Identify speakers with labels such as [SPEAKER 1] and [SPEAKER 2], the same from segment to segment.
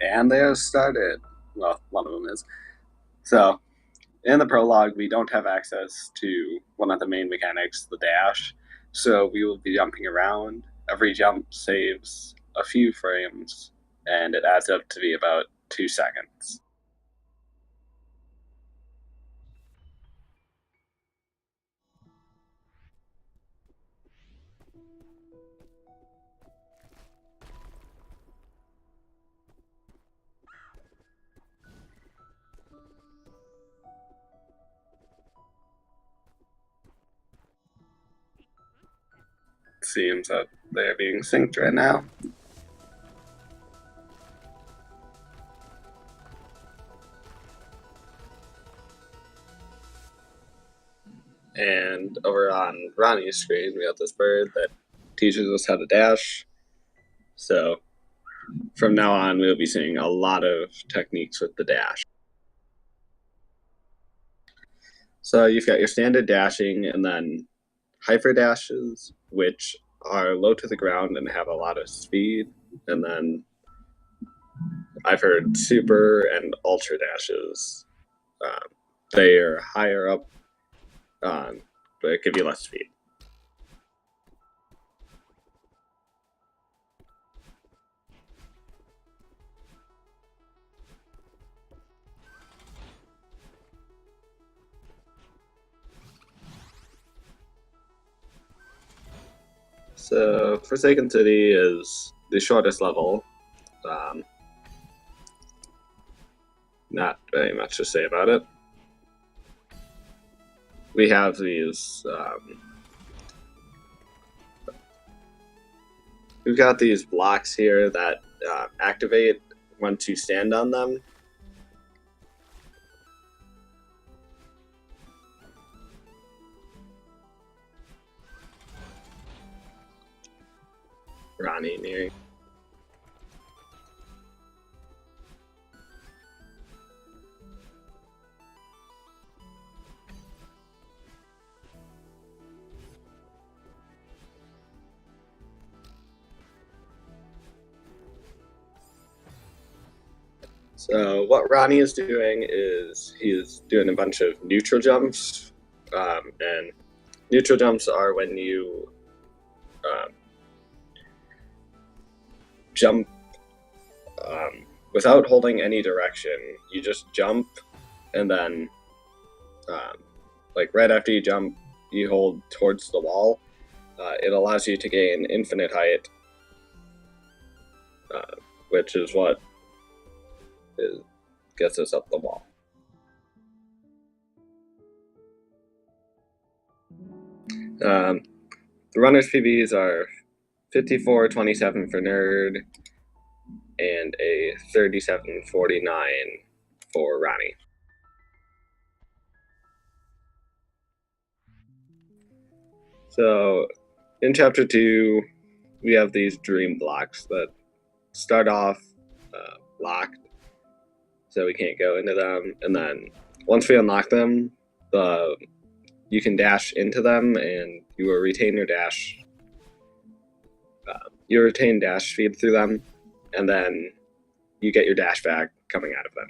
[SPEAKER 1] and they are started. Well, one of them is. So, in the prologue, we don't have access to one of the main mechanics, the dash, so we will be jumping around. Every jump saves a few frames, and it adds up to be about 2 seconds. Seems that they're being synced right now. And over on Ronnie's screen, we have this bird that teaches us how to dash. So from now on, we'll be seeing a lot of techniques with the dash. So you've got your standard dashing and then hyper dashes, which are low to the ground and have a lot of speed. And then I've heard super and ultra dashes. They are higher up, but give you less speed. So Forsaken City is the shortest level. Not very much to say about it. We have these. We've got these blocks here that activate once you stand on them. Ronnie nearing. So what Ronnie is doing is he's doing a bunch of neutral jumps, and neutral jumps are when you jump without holding any direction. You just jump, and then like right after you jump, you hold towards the wall. It allows you to gain infinite height, which is what gets us up the wall. The runner's PBs are 54.27 for nerd and a 37.49 for Ronnie. So in chapter 2, we have these dream blocks that start off locked, so we can't go into them. And then once we unlock them, you can dash into them, and you will retain your dash. You retain dash speed through them, and then you get your dash back coming out of them.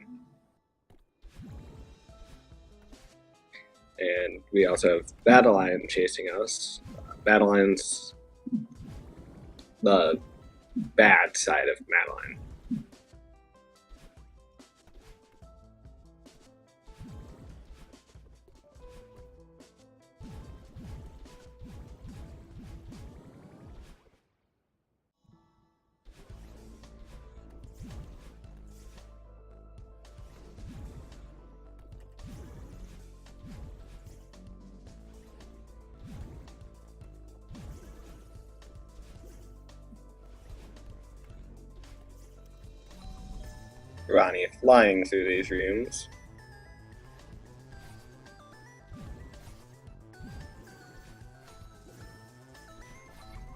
[SPEAKER 1] And we also have Battle Lion chasing us. Battle Lion's the bad side of Madeline. Ronnie flying through these rooms.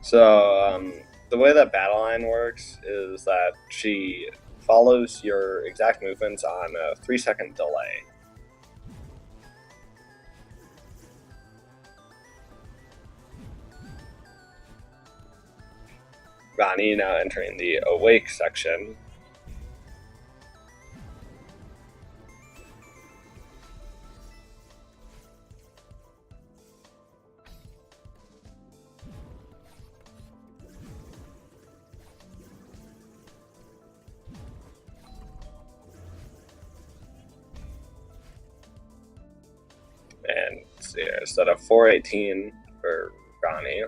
[SPEAKER 1] So the way that Battle Line works is that she follows your exact movements on a 3-second delay. Ronnie now entering the awake section. here instead of 418 for Ronnie.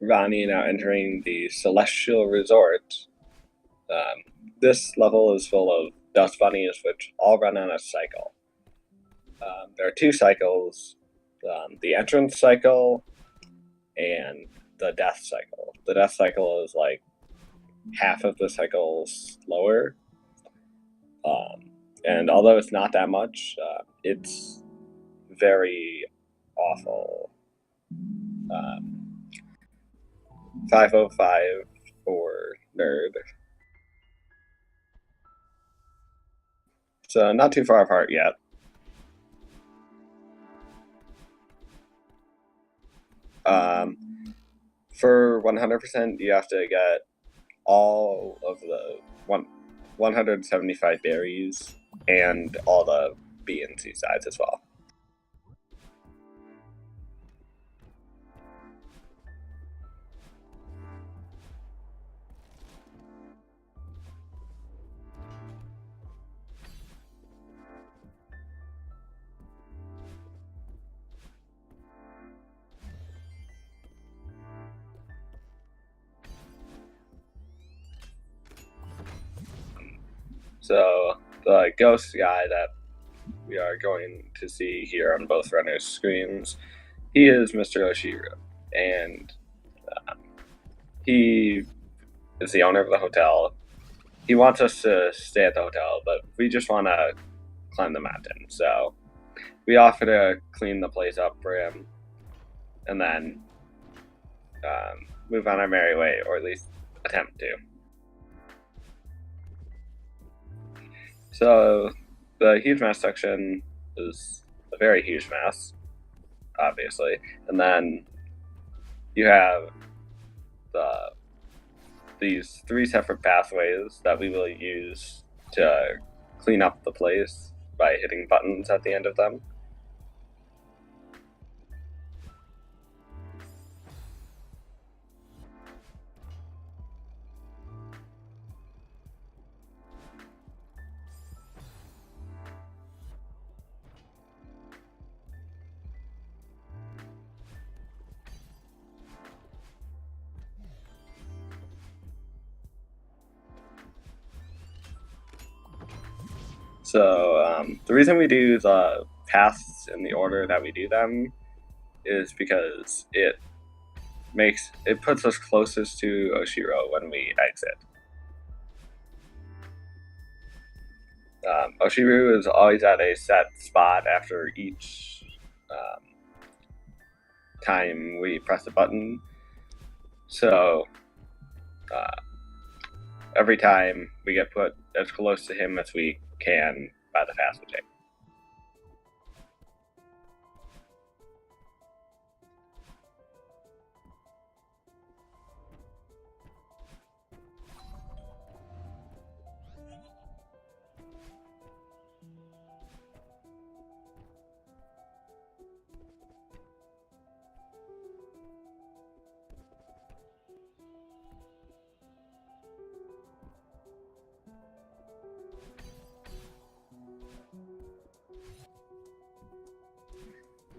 [SPEAKER 1] Ronnie now entering the Celestial Resort. This level is full of dust bunnies, which all run on a cycle. There are two cycles, the entrance cycle and the death cycle. The death cycle is like half of the cycle slower. And although it's not that much, it's very awful. 505 for Nerd. So not too far apart yet. For 100%, you have to get all of the 175 berries and all the B and C sides as well. So the ghost guy that we are going to see here on both runners' screens, he is Mr. Oshiru, and he is the owner of the hotel. He wants us to stay at the hotel, but we just want to climb the mountain. So we offer to clean the place up for him, and then move on our merry way, or at least attempt to. So the huge mess section is a very huge mess, obviously, and then you have these three separate pathways that we will use to clean up the place by hitting buttons at the end of them. So the reason we do the paths in the order that we do them is because it puts us closest to Oshiro when we exit. Oshiru is always at a set spot after each time we press a button. So every time we get put as close to him as we can by the path we take.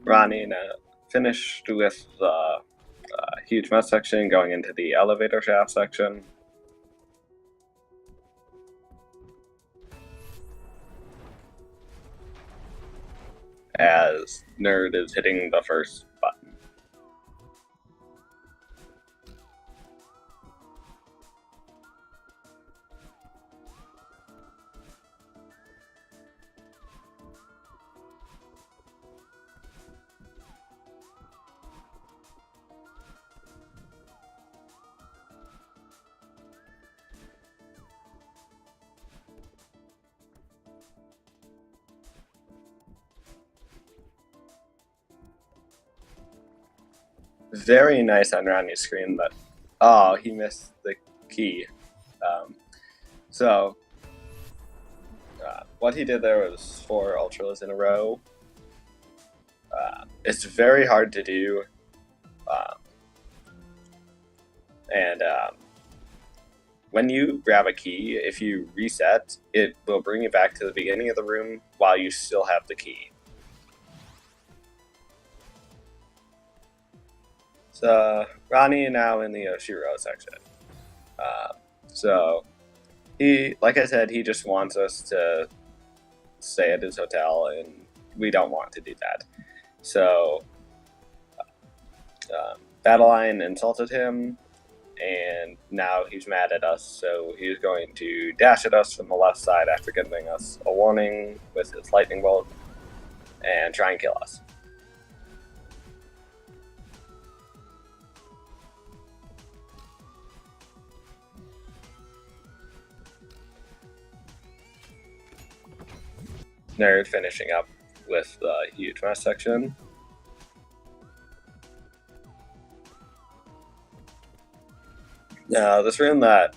[SPEAKER 1] Ronnie finished with the huge mess section, going into the elevator shaft section. As Nerd is hitting the first button. Very nice on Ronnie's screen, but oh, he missed the key. So what he did there was 4 ultras in a row. It's very hard to do, and when you grab a key, if you reset, it will bring you back to the beginning of the room while you still have the key. So Ronny now in the Oshiro section. So he, like I said, he just wants us to stay at his hotel, and we don't want to do that. So Battleline insulted him, and now he's mad at us, so he's going to dash at us from the left side after giving us a warning with his lightning bolt and try and kill us. Nerd finishing up with the huge mess section. Now, this room that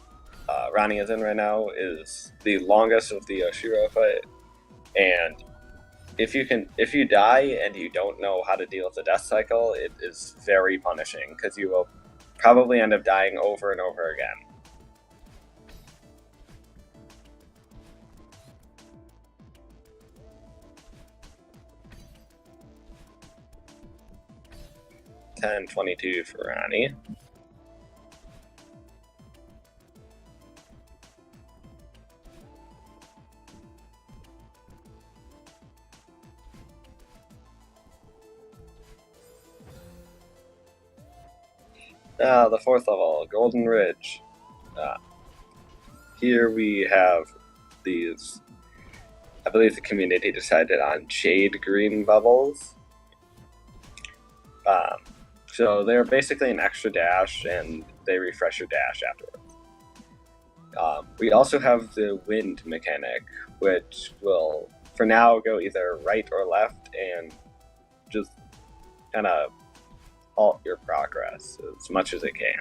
[SPEAKER 1] Ronny is in right now is the longest of the Oshiro fight, and if you die and you don't know how to deal with the death cycle, it is very punishing because you will probably end up dying over and over again. $10.22 for Ronny. The 4th level, Golden Ridge. Here we have these, I believe the community decided on shade green bubbles. So they're basically an extra dash, and they refresh your dash afterwards. We also have the wind mechanic, which will, for now, go either right or left, and just kind of halt your progress as much as it can.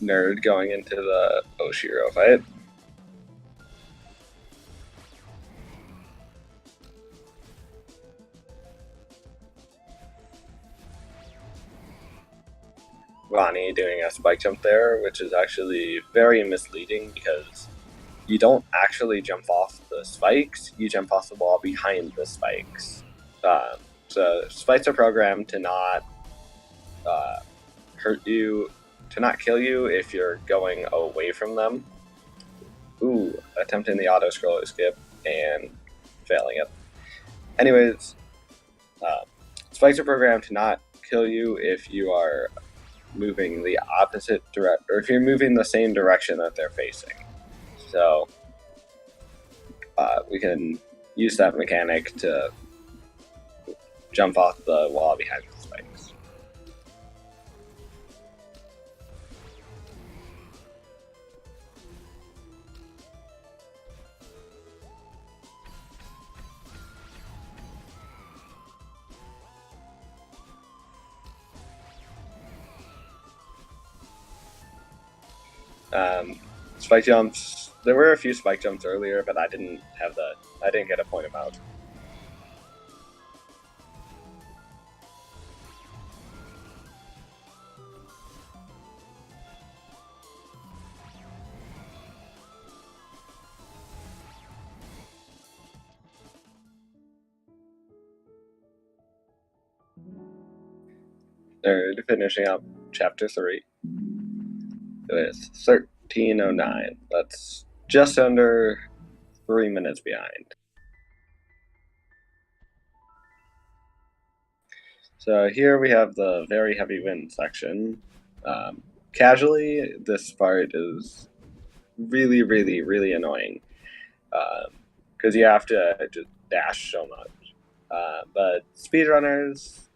[SPEAKER 1] Nerd going into the Oshiro fight. Ronny doing a spike jump there, which is actually very misleading because you don't actually jump off the spikes, you jump off the wall behind the spikes. So spikes are programmed to not hurt you, to not kill you if you're going away from them. Ooh, attempting the auto scroller skip and failing it. Anyways, spikes are programmed to not kill you if you are moving the opposite direction, or if you're moving the same direction that they're facing. So we can use that mechanic to jump off the wall behind the spikes. Spike jumps. There were a few spike jumps earlier, but I didn't get a point amount. They're finishing up chapter 3 with 13:09. That's just under 3 minutes behind. So here we have the very heavy wind section. Casually, this part is really, really, really annoying because you have to just dash so much. But speedrunners,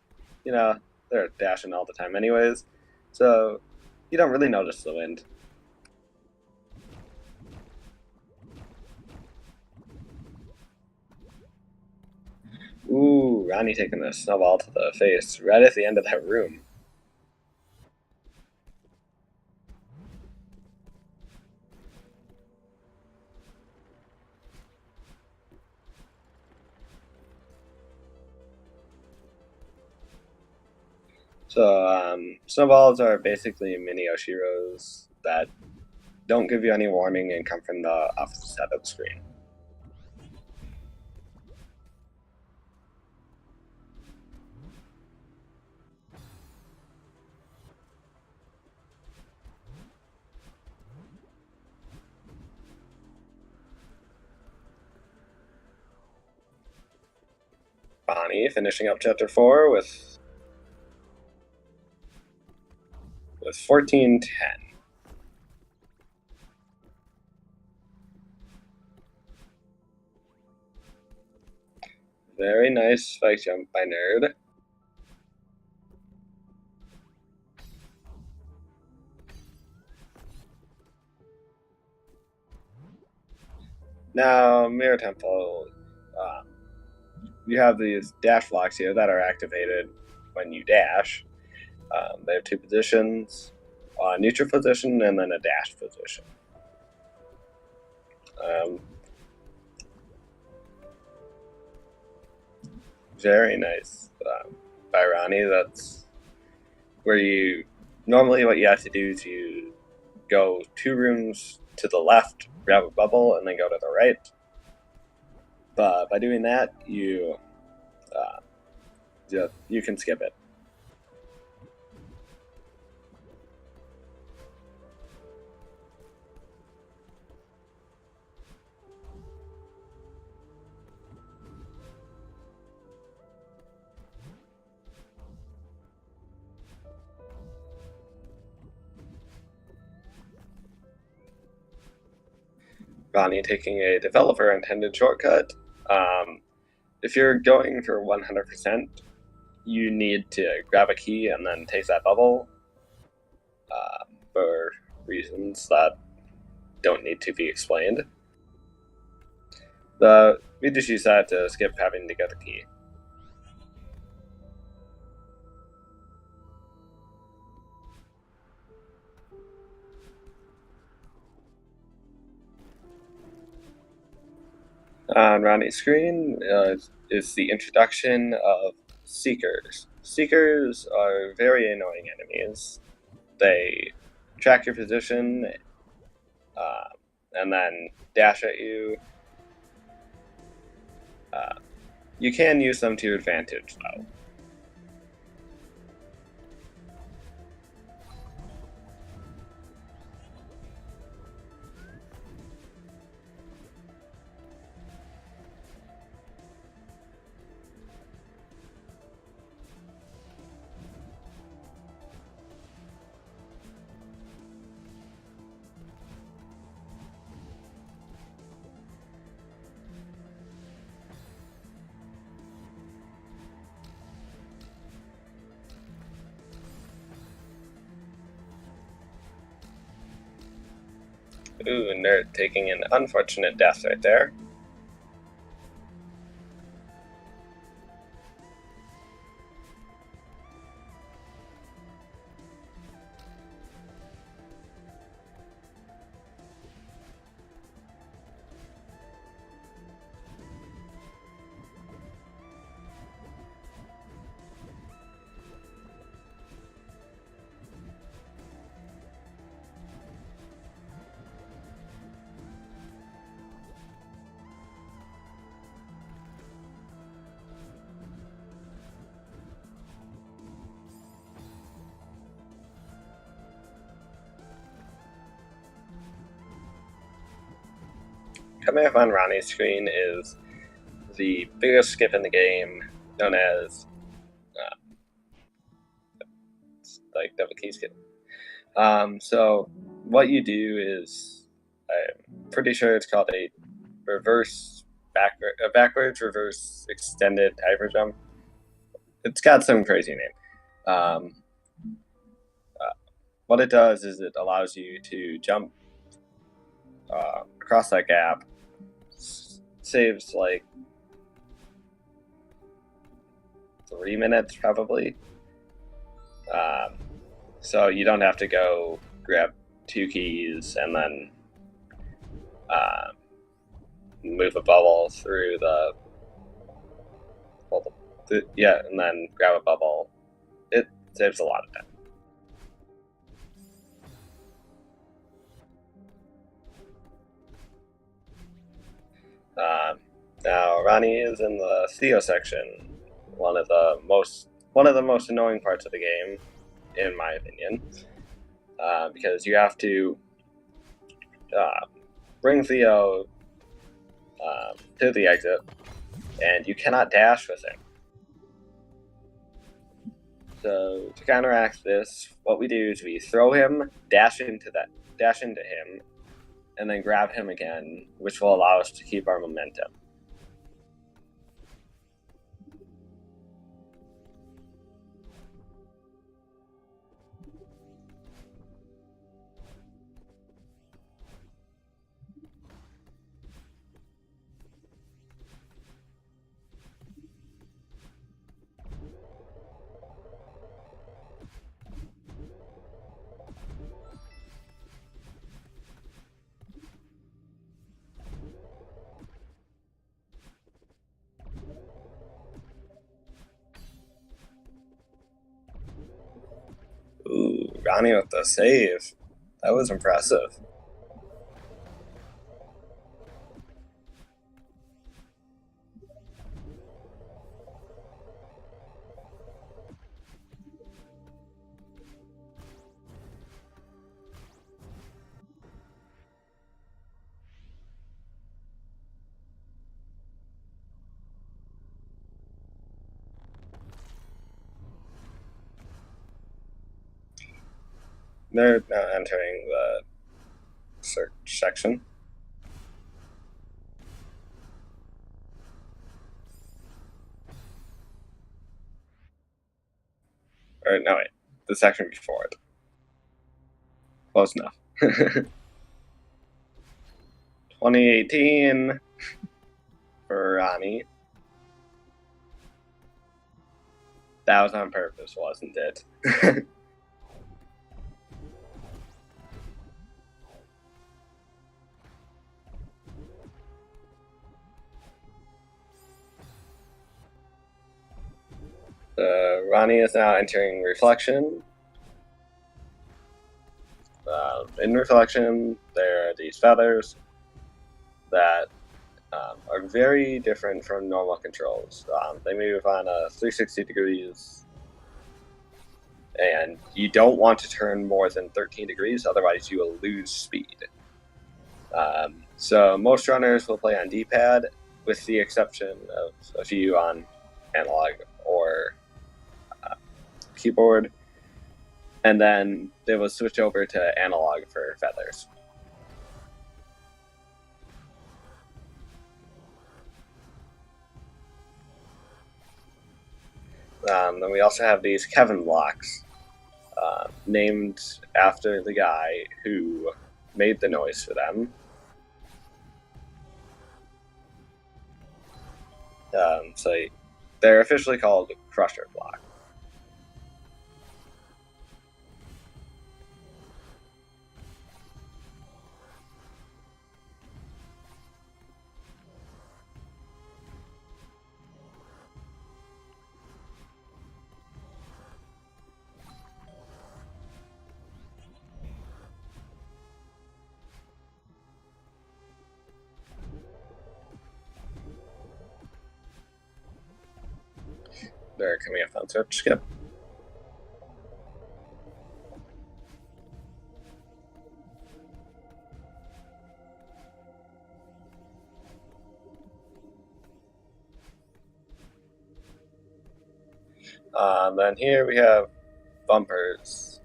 [SPEAKER 1] you know, they're dashing all the time anyways, so you don't really notice the wind. Ooh, Ooh, Ronnie taking a snowball to the face right at the end of that room. So, snowballs are basically mini Oshiros that don't give you any warning and come from the opposite side of the screen. Bonnie finishing up chapter 4 with 14-10. Very nice spike jump by Nerd. Now, Mirror Temple, you have these dash blocks here that are activated when you dash. They have two positions, a neutral position and then a dash position. Very nice by Ronnie. That's where you normally what you have to do is you go 2 rooms to the left, grab a bubble, and then go to the right. But by doing that, you can skip it. Ronnie taking a developer intended shortcut. If you're going for 100%, you need to grab a key and then take that bubble for reasons that don't need to be explained. We just use that to skip having to get the key. On Ronnie's screen is the introduction of Seekers. Seekers are very annoying enemies. They track your position and then dash at you. You can use them to your advantage, though. Ooh, Nerd taking an unfortunate death right there. Coming up on Ronnie's screen is the biggest skip in the game, known as like double key skip. So what you do is, I'm pretty sure it's called a backwards reverse extended hyper jump. It's got some crazy name. What it does is it allows you to jump across that gap. Saves like 3 minutes probably. So you don't have to go grab 2 keys and then move a bubble through and then grab a bubble. It saves a lot of time. Now Ronnie is in the Theo section, one of the most annoying parts of the game, in my opinion, because you have to bring Theo to the exit, and you cannot dash with him. So to counteract this, what we do is we throw him, dash into him, and then grab him again, which will allow us to keep our momentum. Ooh, Ronnie with the save. That was impressive. They're now entering the search section. Or no, wait, the section before it. Close enough. 2018 for Ronnie. That was on purpose, wasn't it? Ronnie is now entering Reflection. In Reflection, there are these feathers that are very different from normal controls. They move on 360 degrees, and you don't want to turn more than 13 degrees, otherwise you will lose speed. So most runners will play on D-pad, with the exception of a few on analog or keyboard, and then they will switch over to analog for feathers. Then we also have these Kevin blocks, named after the guy who made the noise for them. So they're officially called Crusher blocks. They're coming up on search skip. Then here we have bumpers.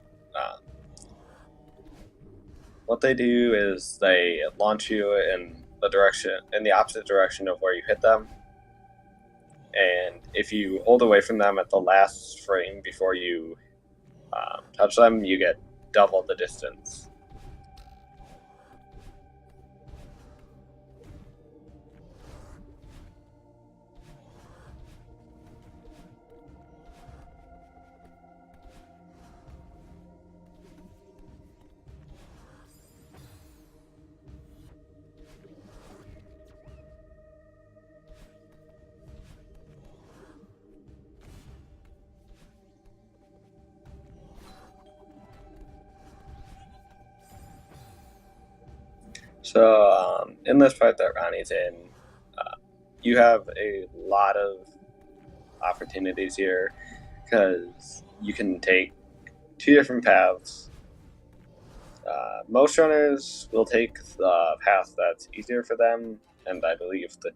[SPEAKER 1] What they do is they launch you in the opposite direction of where you hit them. And if you hold away from them at the last frame before you touch them, you get double the distance. So in this part that Ronnie's in, you have a lot of opportunities here because you can take two different paths. Most runners will take the path that's easier for them, and I believe the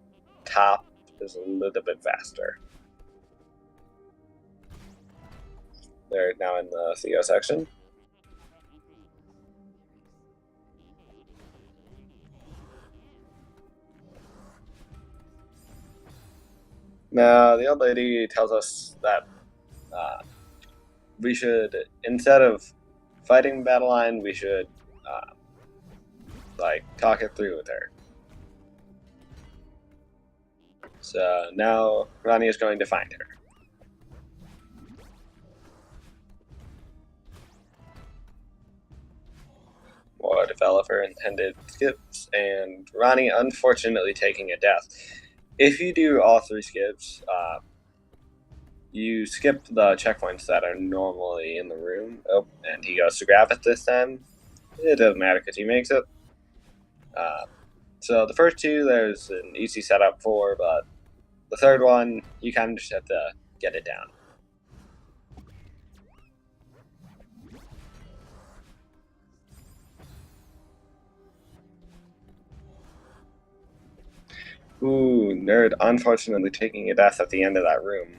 [SPEAKER 1] top is a little bit faster. They're now in the Theo section. Now, the old lady tells us that we should, instead of fighting battle line, we should talk it through with her. So now Ronnie is going to find her. More developer intended skips, and Ronnie unfortunately taking a death. If you do all three skips, you skip the checkpoints that are normally in the room. Oh, and he goes to grab it this time. It doesn't matter because he makes it. So the first two, there's an easy setup for, but the third one, you kind of just have to get it down. Ooh, nerd, unfortunately taking a death at the end of that room.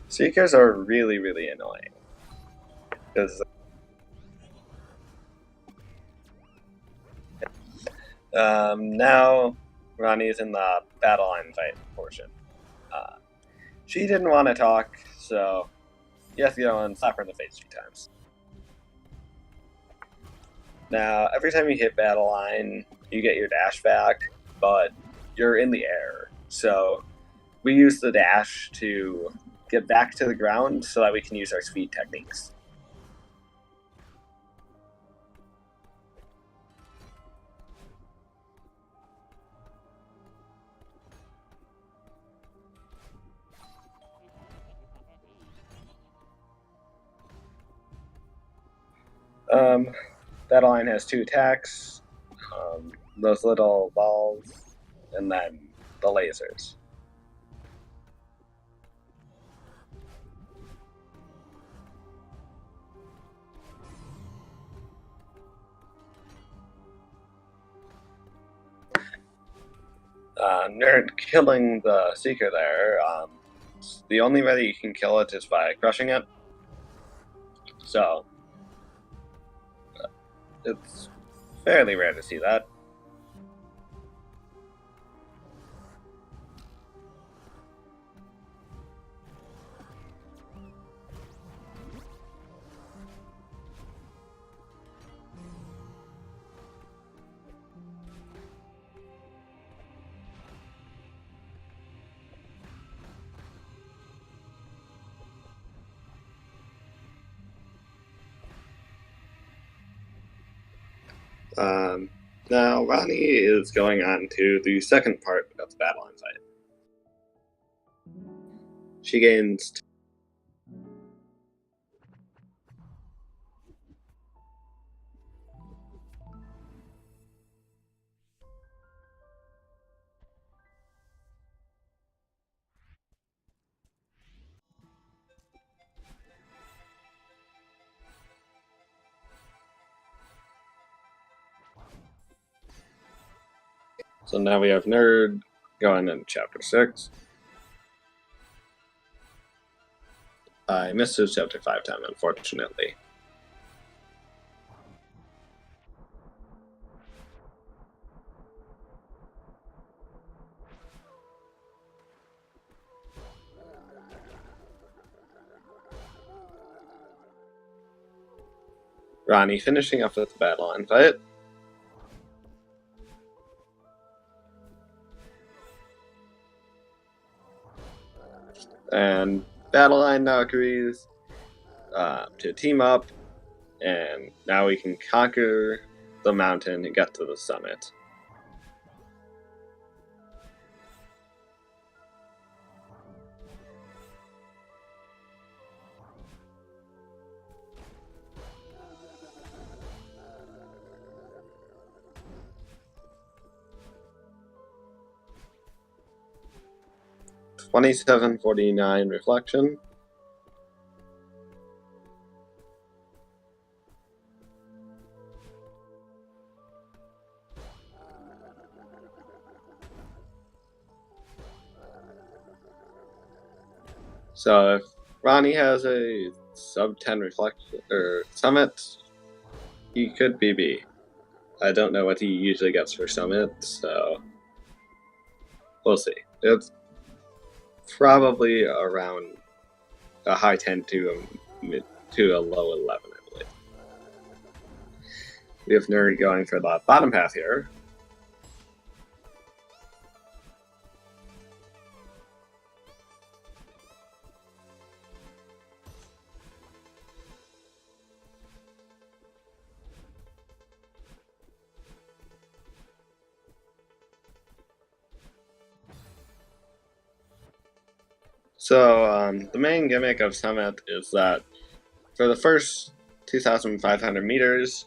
[SPEAKER 1] Seekers are really, really annoying. Because now Ronnie's in the battle line fight portion. She didn't want to talk, so you have to go and slap her in the face 3 times. Now, every time you hit battle line, you get your dash back, but you're in the air. So we use the dash to get back to the ground so that we can use our speed techniques. Battle line has 2 attacks, those little balls, and then the lasers. Nerd killing the Seeker there. The only way that you can kill it is by crushing it. So it's fairly rare to see that. Now Ronnie is going on to the second part of the battle line fight. She gains So now we have Nerd going into chapter 6. I missed his chapter 5 time, unfortunately. Ronnie finishing up with the battle line fight. And battle line now agrees to team up, and now we can conquer the mountain and get to the summit. 2749 reflection. So if Ronnie has a sub 10 reflection or summit, he could BB. I don't know what he usually gets for summit, so we'll see. It's probably around a high 10 to a low 11, I believe. We have Nerd going for the bottom path here. So the main gimmick of Summit is that for the first 2,500 meters,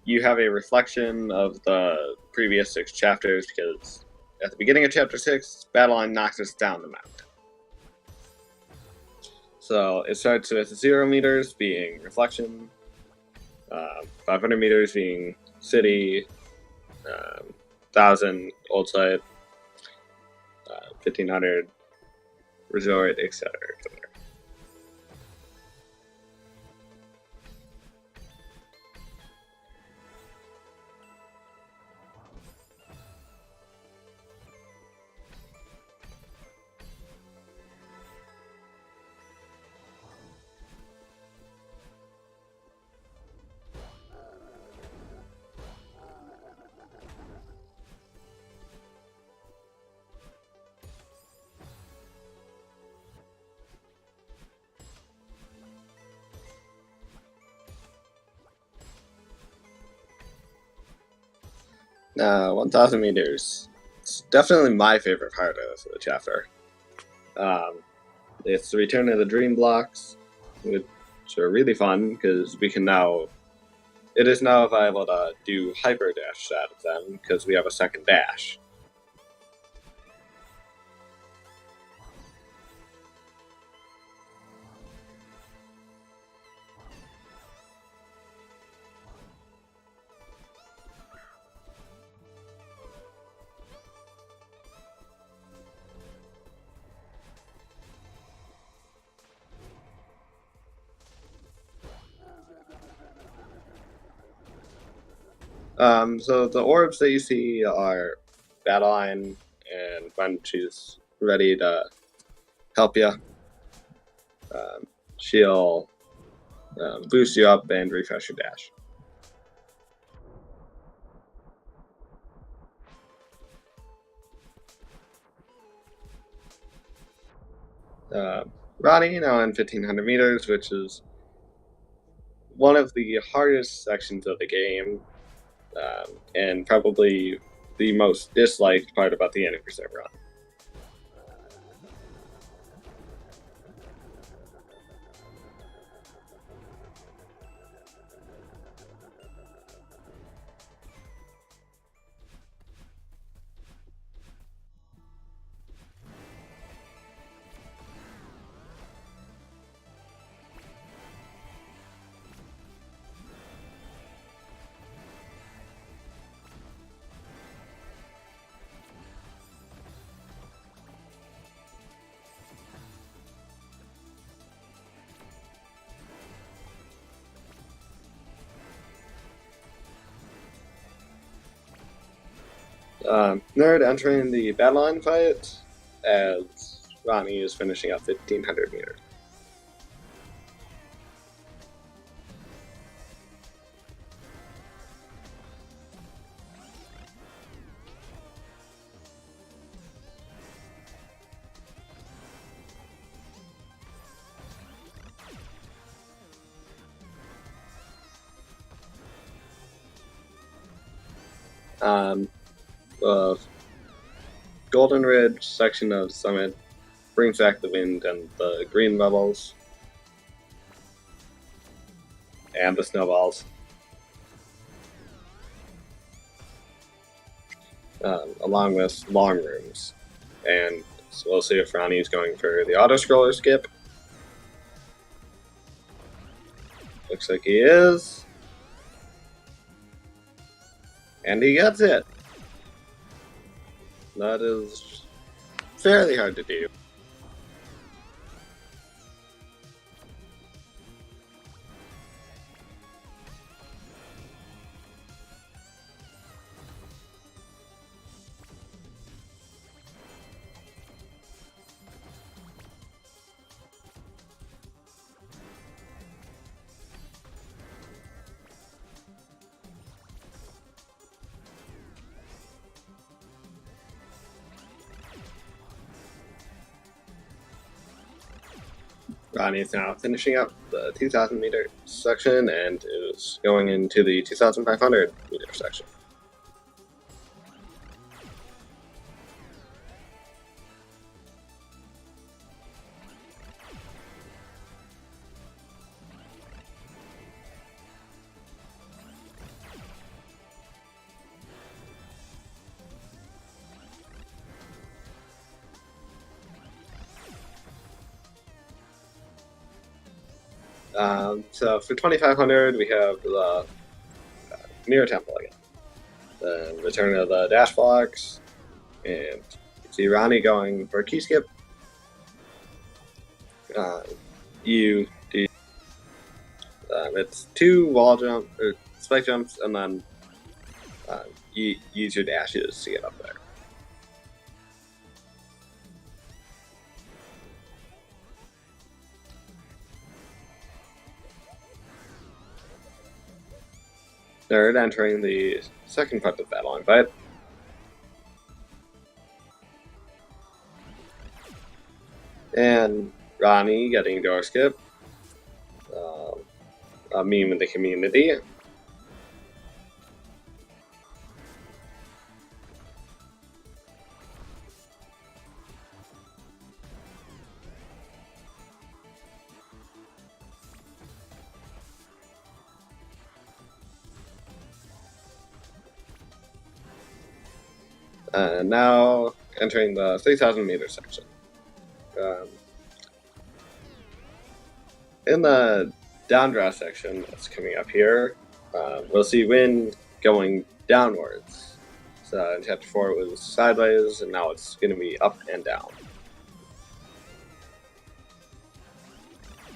[SPEAKER 1] you have a reflection of the previous 6 chapters, because at the beginning of Chapter 6, Battle Line knocks us down the mountain. So it starts with 0 meters being reflection, 500 meters being city, 1,000 old site, 1,500 resort, etc. etc. 1,000 meters. It's definitely my favorite part of the chapter. It's the return of the dream blocks, which are really fun because we can now. It is now viable to do hyper dash out of them because we have a second dash. So the orbs that you see are Battle Line, and when she's ready to help you, she'll boost you up and refresh your dash. Ronnie now in 1,500 meters, which is one of the hardest sections of the game, and probably the most disliked part about the anniversary run. Nerd entering the Battle Line fight as Ronnie is finishing up 1,500 meters. The Golden Ridge section of Summit brings back the wind and the green levels and the snowballs, along with long rooms and So we'll see if Ronnie's going for the auto-scroller skip. Looks like he is. And he gets it. That is fairly hard to do. Ronnie is now finishing up the 2,000 meter section and is going into the 2,500 meter section. So for 2,500, we have the Mirror Temple again. Then return of the dash blocks, and you see Ronnie going for a key skip. You do it's 2 wall jump or spike jumps, and then you use your dashes to get up there. Nerd entering the second part of that long fight. And Ronnie getting door skip. A meme in the community. And now entering the 3,000 meter section. In the down draw section that's coming up here, we'll see wind going downwards. So in chapter 4 it was sideways, and now it's going to be up and down.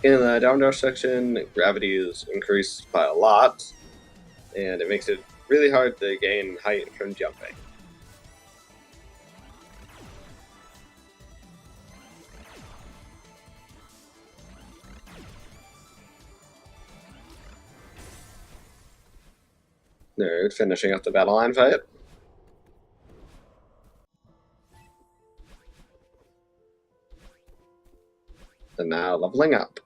[SPEAKER 1] In the down draw section, gravity is increased by a lot, and it makes it really hard to gain height from jumping. Nerd finishing up the battle line fight. And now leveling up.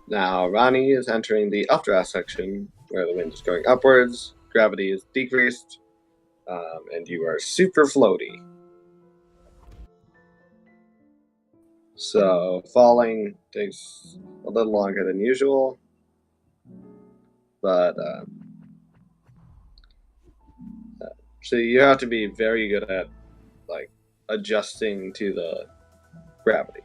[SPEAKER 1] Now Ronnie is entering the updraft section where the wind is going upwards, gravity is decreased, and you are super floaty. So falling takes a little longer than usual, but so you have to be very good at like adjusting to the gravity.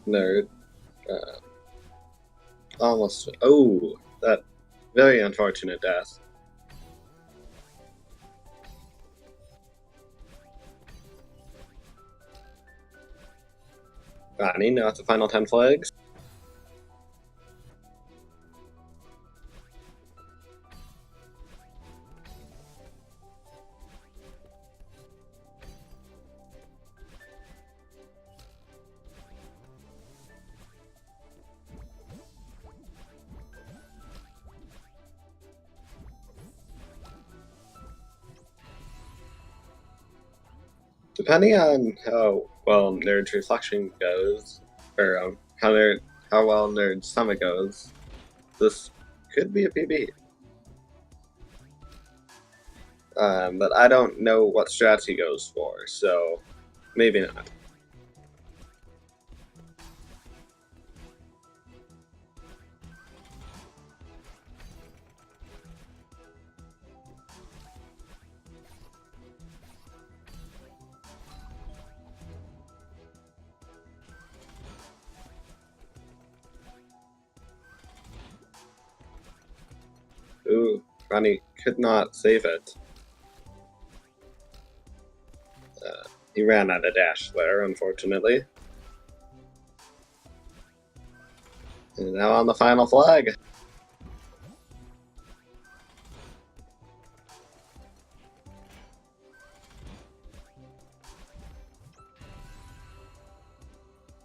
[SPEAKER 1] Nerd. Almost. Oh, that very unfortunate death. Ronnie, now it's the final 10 flags. Depending on how well Nerd's reflection goes, or how well Nerd's summit goes, this could be a PB. But I don't know what strats he goes for, so maybe not. Ooh, Ronnie could not save it. He ran out of dash there, unfortunately. And now on the final flag.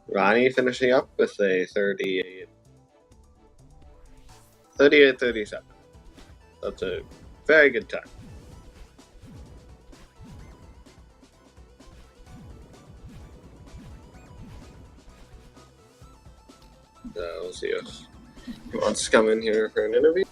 [SPEAKER 1] Ronnie finishing up with a 38-37. That's a very good time. We'll see if he wants to come in here for an interview.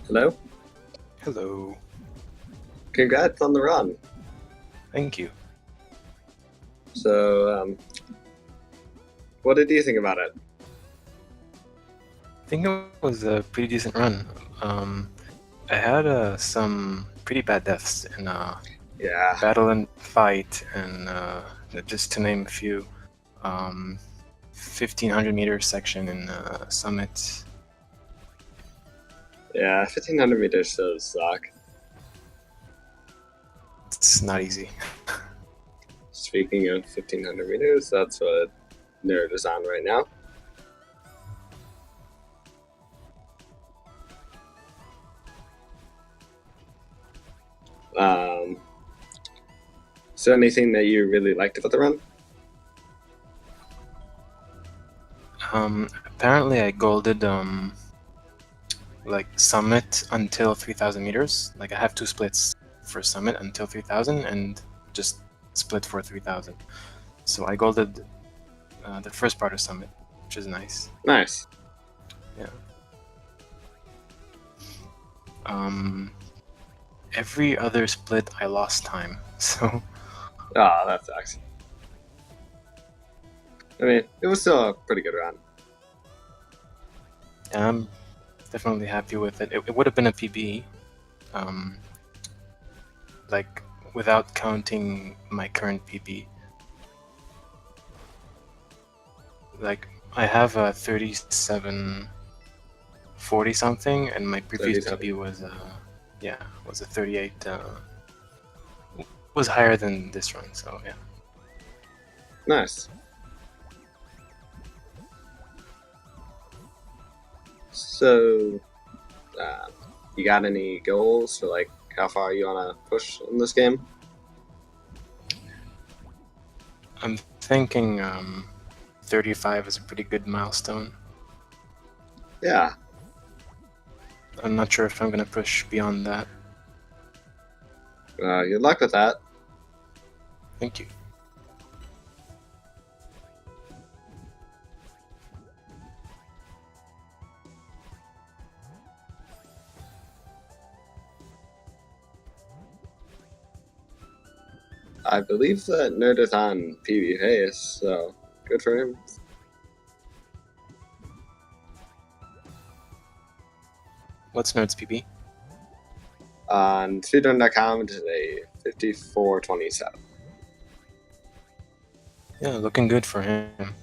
[SPEAKER 1] Hello?
[SPEAKER 2] Hello.
[SPEAKER 1] Congrats on the run.
[SPEAKER 2] Thank you.
[SPEAKER 1] So, what did you think about it?
[SPEAKER 2] I think it was a pretty decent run. I had some pretty bad deaths in
[SPEAKER 1] Yeah.
[SPEAKER 2] Battle and Fight, and just to name a few, 1500 meter section in Summit.
[SPEAKER 1] Yeah, 1500 meters does suck.
[SPEAKER 2] It's not easy.
[SPEAKER 1] Speaking of 1500 meters, that's what Nerd is on right now. Is there anything that you really liked about the run?
[SPEAKER 2] Apparently I golded like Summit until 3000 meters. Like I have two splits for Summit until 3000 and just split for 3000. So I golded the first part of Summit, which is nice.
[SPEAKER 1] Nice.
[SPEAKER 2] Yeah. Every other split I lost time, so.
[SPEAKER 1] Oh, that sucks. I mean, it was still a pretty good run.
[SPEAKER 2] I'm definitely happy with it. It would have been a PB, like without counting my current PB. Like I have a 3740 something, and my previous
[SPEAKER 1] 37.
[SPEAKER 2] PB was was a 38. Was higher than this run, so yeah.
[SPEAKER 1] Nice. So, you got any goals for like how far you want to push in this game?
[SPEAKER 2] I'm thinking 35 is a pretty good milestone.
[SPEAKER 1] Yeah.
[SPEAKER 2] I'm not sure if I'm gonna push beyond that.
[SPEAKER 1] Good luck with that.
[SPEAKER 2] Thank you.
[SPEAKER 1] I believe that Nerd is on PB pace, so good for him.
[SPEAKER 2] What's Nerd's PB?
[SPEAKER 1] On speedrun.com, it is a 54:27.
[SPEAKER 2] Yeah, looking good for him.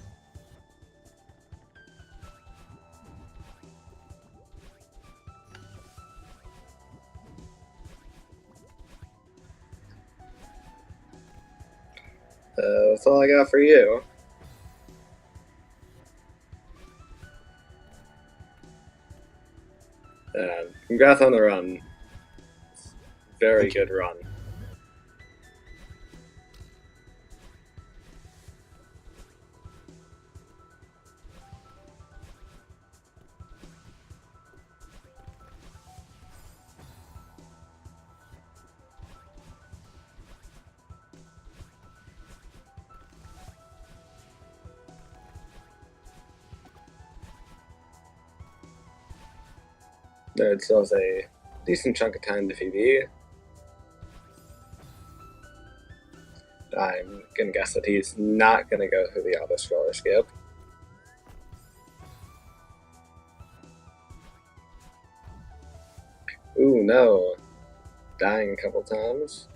[SPEAKER 1] That's all I got for you. And congrats on the run. Very good run. It still has a decent chunk of time to PB. I'm gonna guess that he's not gonna go through the auto scroller skip. Ooh, no. Dying a couple times.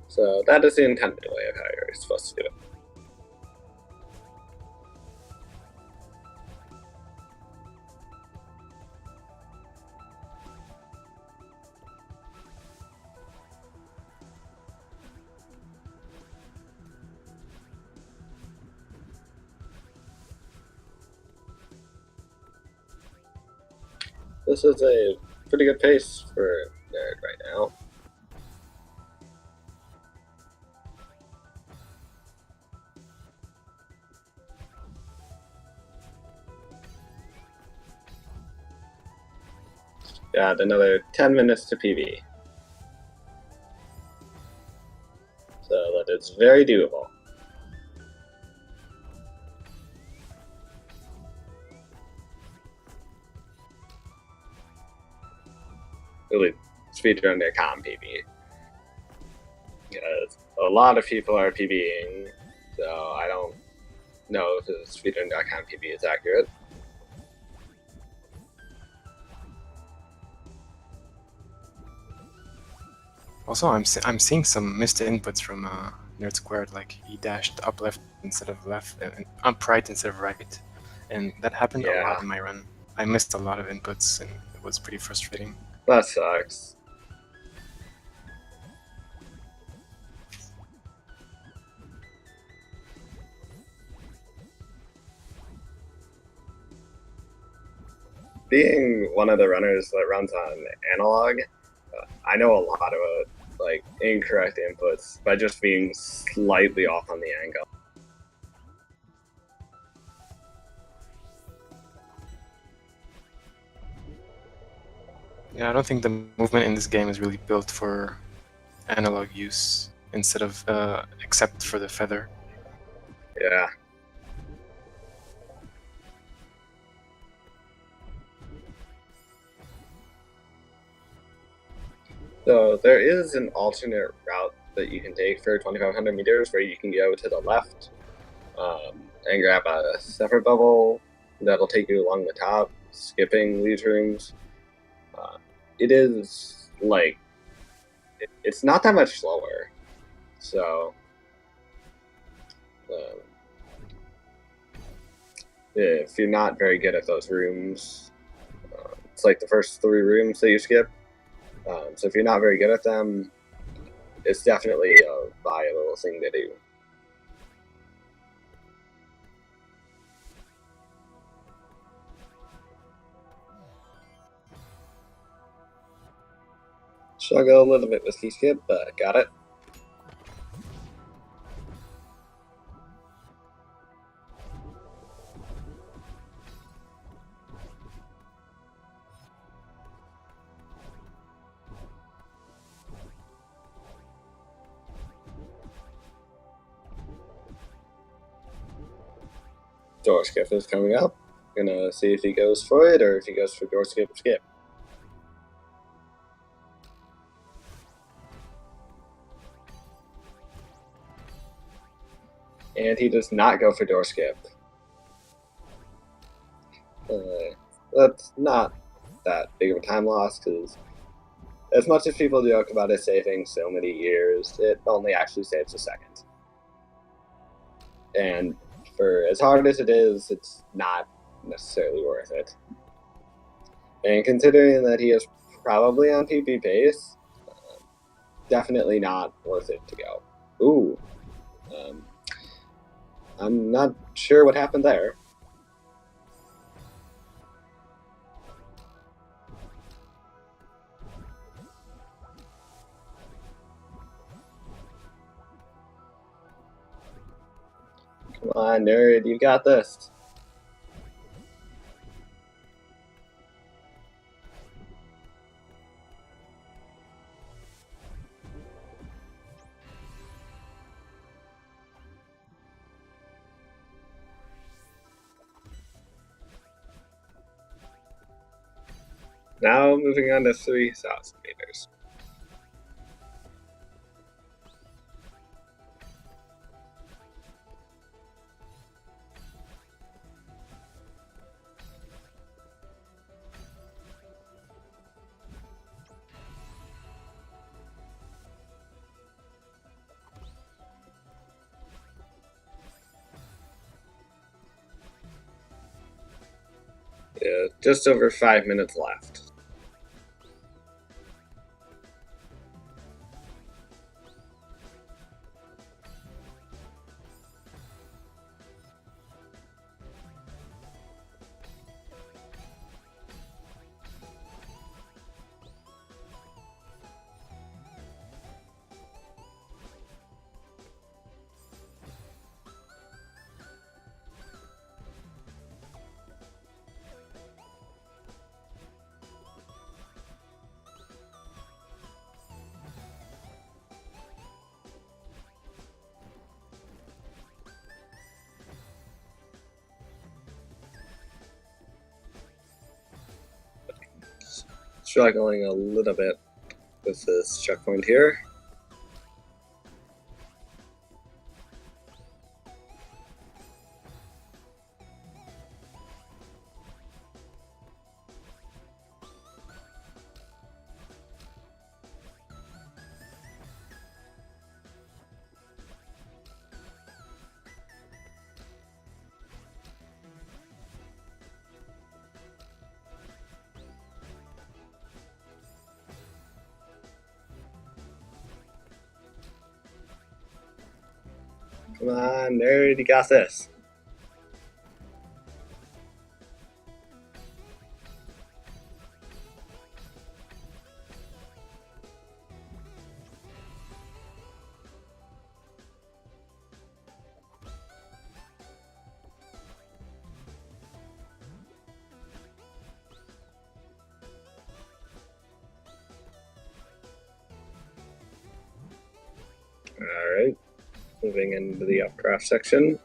[SPEAKER 1] So that is the intended way of how you're supposed to do it. This is a pretty good pace for Nerd right now. Got another 10 minutes to PB. So that is very doable. Really speedrun their com PB. Because a lot of people are PBing, so I don't know if the speedrun.com PB is accurate.
[SPEAKER 2] Also, I'm seeing some missed inputs from Nerd Squared, like he dashed up left instead of left, and up right instead of right, and that happened a lot in my run. I missed a lot of inputs, and it was pretty frustrating.
[SPEAKER 1] That sucks. Being one of the runners that runs on analog, I know a lot about like incorrect inputs by just being slightly off on the angle.
[SPEAKER 2] Yeah, I don't think the movement in this game is really built for analog use instead of except for the feather.
[SPEAKER 1] Yeah. So there is an alternate route that you can take for 2,500 meters where you can go to the left and grab a separate bubble that'll take you along the top, skipping these rooms. It is like, it's not that much slower. So if you're not very good at those rooms, it's like the first 3 rooms that you skip. So if you're not very good at them, it's definitely a viable thing to do. Struggle a little bit with key skip, but got it. Door skip is coming up. Gonna see if he goes for it or if he goes for door skip skip. And he does not go for door skip. That's not that big of a time loss because as much as people joke about it saving so many years, it only actually saves a second. And for as hard as it is, it's not necessarily worth it. And considering that he is probably on PP pace, definitely not worth it to go. Ooh. I'm not sure what happened there. Come on, nerd, you got this. Now moving on to 3,000 meters. Yeah, just over 5 minutes left. Struggling a little bit with this checkpoint here. Come on, nerd, you got this. Alright, moving into the upcraft section.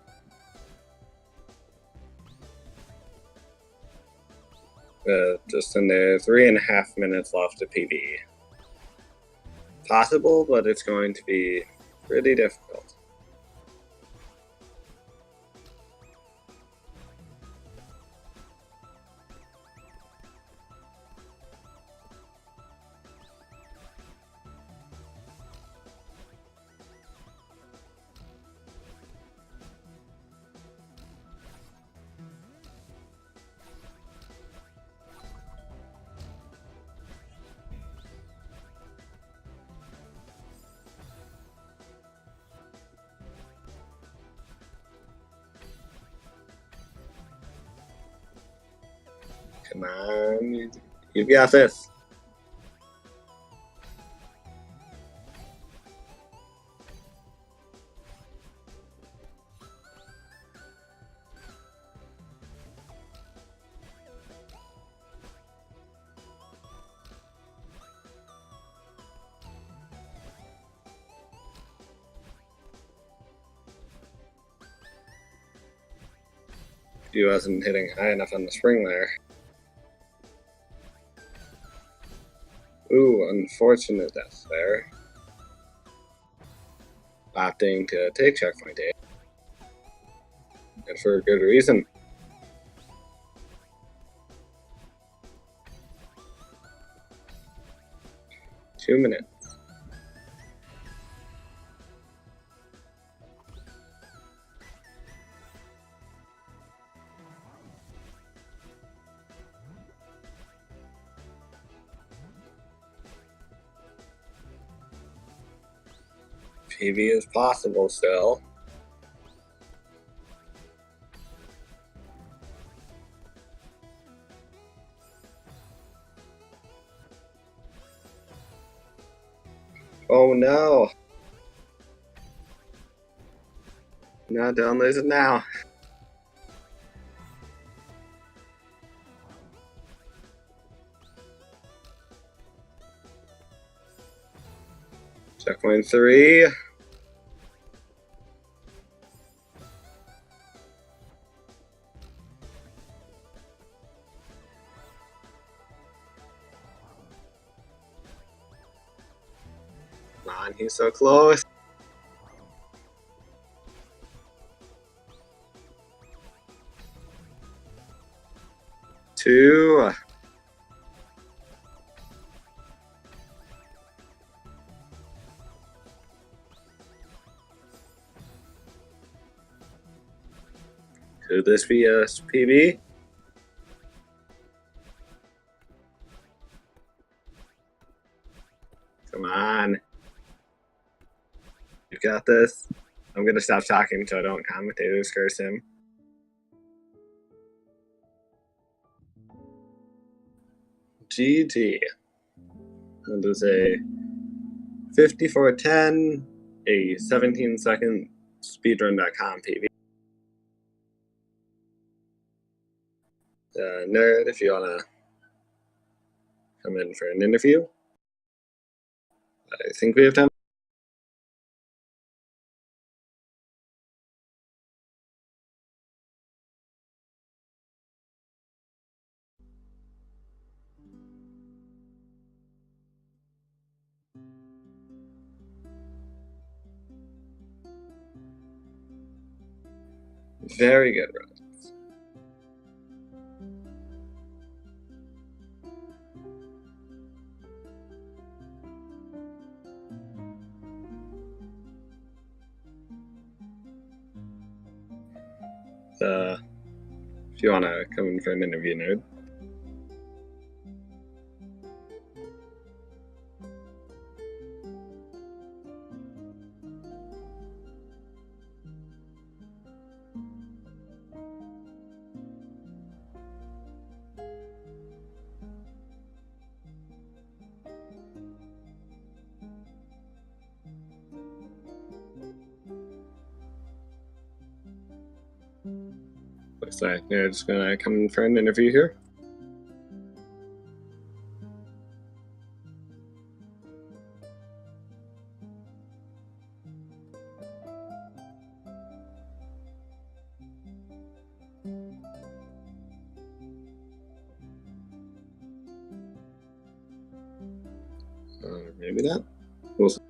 [SPEAKER 1] Just under 3.5 minutes left to PB. Possible, but it's going to be pretty difficult. Come on, you've got this. He wasn't hitting high enough on the spring there. Ooh, unfortunate death there. Opting to take checkpoint 8. And for a good reason. Two minutes. PB is possible still. Oh no! No, don't lose it now. Checkpoint 3. Come on, he's so close. 2. Could this be a PB? Come on. You got this. I'm gonna stop talking so I don't commentators curse him. GG. That is a 54:10, a 17-second speedrun.com PB. Nerd, if you wanna come in for an interview, I think we have time. Very good, Rod. If you want to come in for an interview, nerd. Looks like nerd's gonna come in for an interview here. Maybe not. We'll see.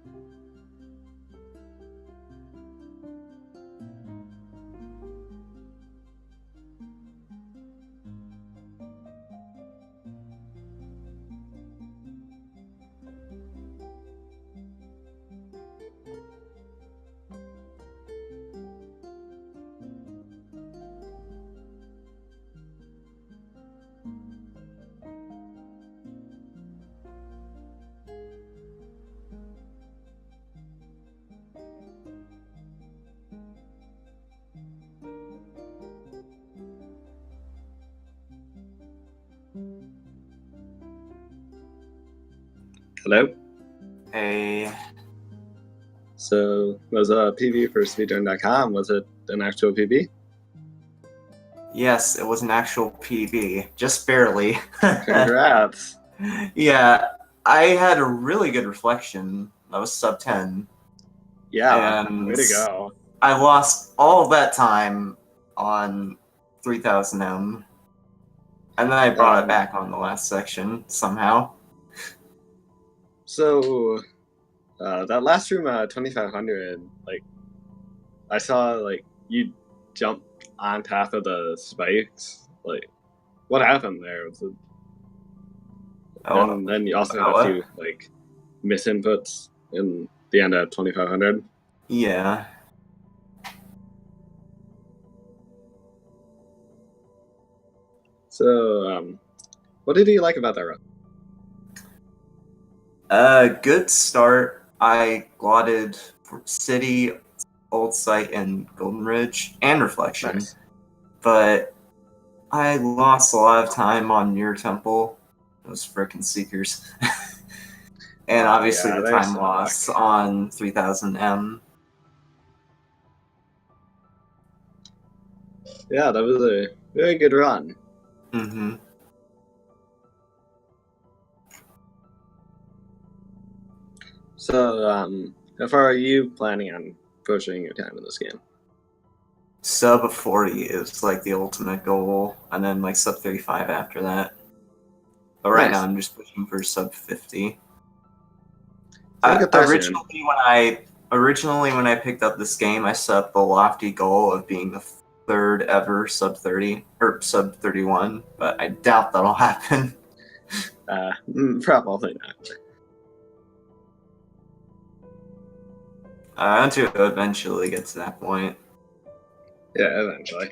[SPEAKER 1] Hello?
[SPEAKER 3] Hey.
[SPEAKER 1] So, was a PB for speedrun.com, was it an actual PB?
[SPEAKER 3] Yes, it was an actual PB. Just barely.
[SPEAKER 1] Congrats.
[SPEAKER 3] Yeah, I had a really good reflection. That was sub 10.
[SPEAKER 1] Yeah,
[SPEAKER 3] And
[SPEAKER 1] way to go.
[SPEAKER 3] I lost all that time on 3000M. And then I brought it back on the last section somehow.
[SPEAKER 1] So, that last room, 2500, like, I saw, like, you jumped on top of the spikes. Like, what happened there? Was it... And then you also had a few, like, misinputs in the end of 2500.
[SPEAKER 3] Yeah.
[SPEAKER 1] So, what did you like about that run?
[SPEAKER 3] Good start. I glotted City, Old Site, and Golden Ridge, and Reflection.
[SPEAKER 1] Nice.
[SPEAKER 3] But I lost a lot of time on Mirror Temple. Those frickin' Seekers. And obviously
[SPEAKER 1] yeah,
[SPEAKER 3] the
[SPEAKER 1] they
[SPEAKER 3] time
[SPEAKER 1] suck.
[SPEAKER 3] loss on 3000M.
[SPEAKER 1] Yeah, that was a very good run.
[SPEAKER 3] Mm-hmm.
[SPEAKER 1] So, how far are you planning on pushing your time in this game?
[SPEAKER 3] Sub 40 is like the ultimate goal, and then like sub 35 after that. But right now
[SPEAKER 1] Nice.
[SPEAKER 3] I'm just pushing for sub 50.
[SPEAKER 1] We'll get there soon.
[SPEAKER 3] Originally when I picked up this game, I set the lofty goal of being the third ever sub 30 or sub 31, but I doubt that'll happen.
[SPEAKER 1] Probably not.
[SPEAKER 3] I want to eventually get to that point.
[SPEAKER 1] Yeah, eventually.